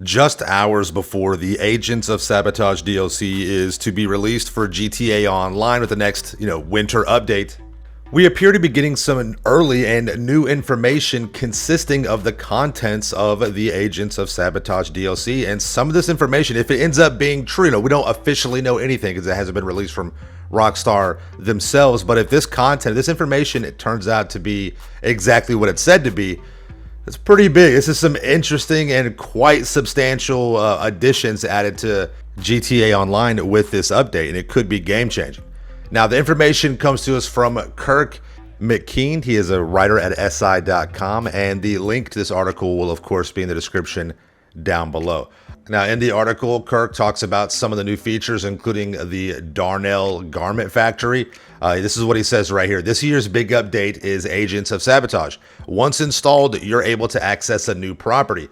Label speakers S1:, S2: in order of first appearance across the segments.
S1: just hours before the Agents of Sabotage DLC is to be released for GTA Online with the next, winter update, we appear to be getting some early and new information consisting of the contents of the Agents of Sabotage DLC. And some of this information, if it ends up being true, we don't officially know anything because it hasn't been released from Rockstar themselves. But if this content, this information, it turns out to be exactly what it said to be, it's pretty big. This is some interesting and quite substantial additions added to GTA Online with this update, and it could be game changing. Now, the information comes to us from Kirk McKean. He is a writer at SI.com, and the link to this article will, of course, be in the description down below. Now, in the article, Kirk talks about some of the new features, including the Darnell Garment Factory. This is what he says right here. This year's big update is Agents of Sabotage. Once installed, you're able to access a new property,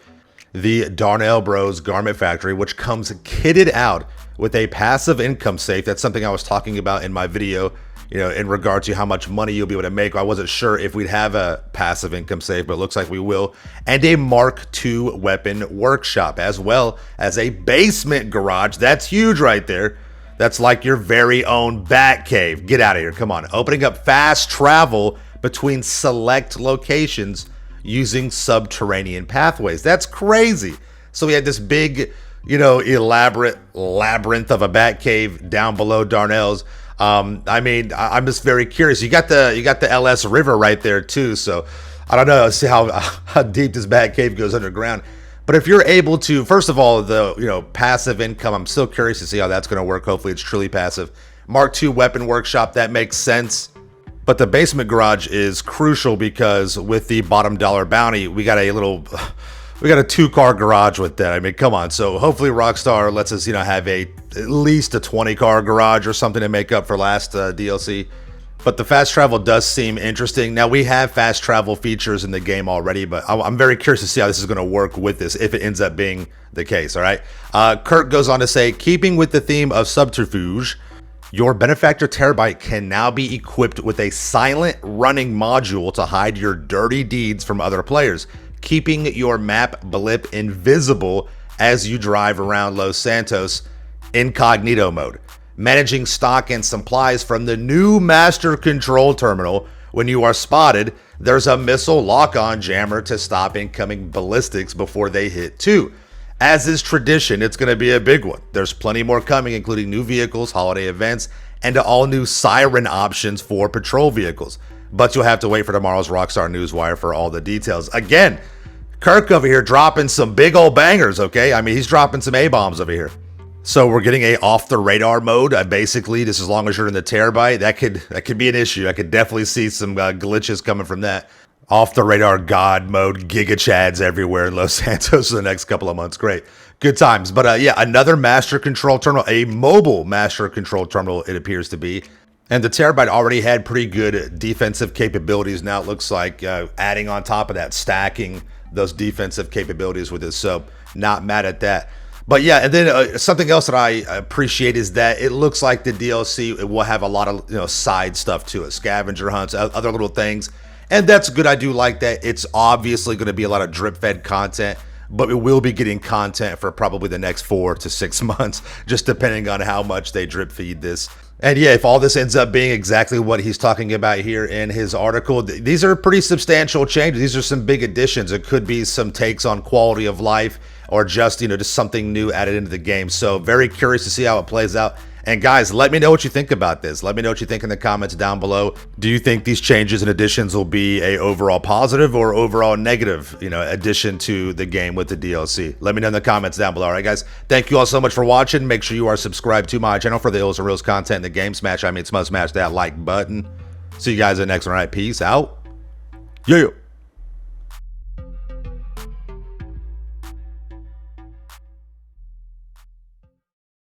S1: the Darnell Bros Garment Factory, which comes kitted out with a passive income safe. That's something I was talking about in my video, in regard to how much money you'll be able to make. I wasn't sure if we'd have a passive income safe, but it looks like we will. And a Mark II weapon workshop, as well as a basement garage. That's huge right there. That's like your very own Batcave. Get out of here. Come on. Opening up fast travel between select locations using subterranean pathways. That's crazy. So we had this big, elaborate labyrinth of a Batcave down below Darnell's. I'm just very curious. You got the LS River right there too. So I don't know. See how deep this Batcave goes underground. But if you're able to, first of all, the passive income, I'm still curious to see how that's going to work. Hopefully it's truly passive. Mark II weapon workshop, that makes sense. But the basement garage is crucial because with the bottom dollar bounty, we got a 2-car garage with that. I mean, come on. So hopefully Rockstar lets us, have at least a 20-car garage or something to make up for last DLC. But the fast travel does seem interesting. Now, we have fast travel features in the game already, but I'm very curious to see how this is going to work with this, if it ends up being the case, all right? Kirk goes on to say, keeping with the theme of subterfuge, your Benefactor Terabyte can now be equipped with a silent running module to hide your dirty deeds from other players, keeping your map blip invisible as you drive around Los Santos incognito mode. Managing stock and supplies from the new master control terminal. When you are spotted, there's a missile lock-on jammer to stop incoming ballistics before they hit 2. As is tradition, it's going to be a big one. There's plenty more coming, including new vehicles, holiday events, and all new siren options for patrol vehicles. But you'll have to wait for tomorrow's Rockstar Newswire for all the details. Again, Kirk over here dropping some big old bangers, okay? I mean, he's dropping some A-bombs over here. So we're getting a off-the-radar mode. Basically, just as long as you're in the Terabyte, that could be an issue. I could definitely see some glitches coming from that. Off-the-radar God mode, Giga Chads everywhere in Los Santos for the next couple of months. Great. Good times. But yeah, another master control terminal, a mobile master control terminal it appears to be. And the Terabyte already had pretty good defensive capabilities. Now it looks like adding on top of that, stacking those defensive capabilities with it. So not mad at that. But yeah, and then something else that I appreciate is that it looks like the DLC will have a lot of side stuff to it, scavenger hunts, other little things, and that's good. I do like that. It's obviously going to be a lot of drip-fed content, but we will be getting content for probably the next 4 to 6 months, just depending on how much they drip feed this. And yeah, if all this ends up being exactly what he's talking about here in his article, these are pretty substantial changes. These are some big additions. It could be some takes on quality of life, or just, just something new added into the game. So very curious to see how it plays out. And guys, let me know what you think about this. Let me know what you think in the comments down below. Do you think these changes and additions will be a overall positive or overall negative, addition to the game with the DLC? Let me know in the comments down below. All right, guys, thank you all so much for watching. Make sure you are subscribed to my channel for the Ills and Reels content in the game. Smash that like button. See you guys in the next one. All right, peace out. Yeah.